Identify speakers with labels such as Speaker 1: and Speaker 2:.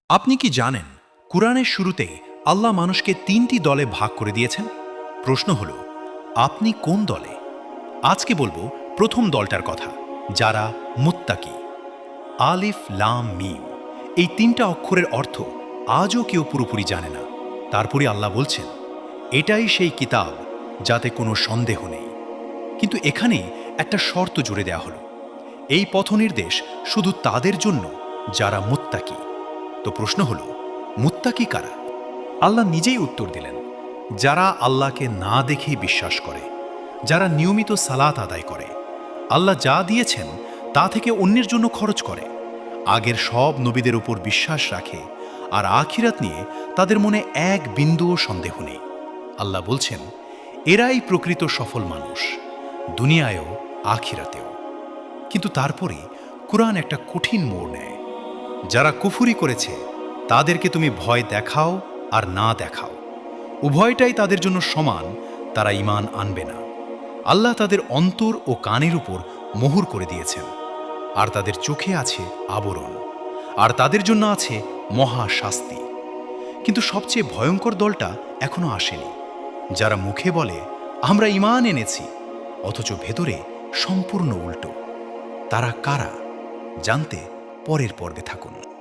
Speaker 1: আপনি কি জানেন কুরআনের শুরুতেই আল্লাহ মানুষকে তিনটি দলে ভাগ করে দিয়েছেন? প্রশ্ন হল, আপনি কোন দলে? আজকে বলবো প্রথম দলটার কথা, যারা মুত্তাকি। আলিফ লাম মিম, এই তিনটা অক্ষরের অর্থ আজও কেউ পুরোপুরি জানে না। তারপরে আল্লাহ বলছেন, এটাই সেই কিতাব যাতে কোনো সন্দেহ নেই। কিন্তু এখানেই একটা শর্ত জুড়ে দেওয়া হলো, এই পথনির্দেশ শুধু তাদের জন্য যারা মুত্তাকি। তো প্রশ্ন হল, মুত্তাকি কারা? আল্লাহ নিজেই উত্তর দিলেন, যারা আল্লাহকে না দেখেই বিশ্বাস করে, যারা নিয়মিত সালাত আদায় করে, আল্লাহ যা দিয়েছেন তা থেকে অন্যের জন্য খরচ করে, আগের সব নবীদের উপর বিশ্বাস রাখে, আর আখিরাত নিয়ে তাদের মনে এক বিন্দুও সন্দেহ নেই। আল্লাহ বলছেন, এরাই প্রকৃত সফল মানুষ, দুনিয়ায়ও আখিরাতেও। কিন্তু তারপরে কুরআন একটা কঠিন মোড় নেয়। যারা কুফরি করেছে তাদেরকে তুমি ভয় দেখাও আর না দেখাও, উভয়টাই তাদের জন্য সমান, তারা ঈমান আনবে না। আল্লাহ তাদের অন্তর ও কানের উপর মোহর করে দিয়েছেন, আর তাদের চোখে আছে আবরণ, আর তাদের জন্য আছে মহা শাস্তি। কিন্তু সবচেয়ে ভয়ঙ্কর দলটা এখনো আসেনি, যারা মুখে বলে আমরা ঈমান এনেছি, অথচ ভেতরে সম্পূর্ণ উল্টো। তারা কারা জানতে পরের পর্বে থাকুন।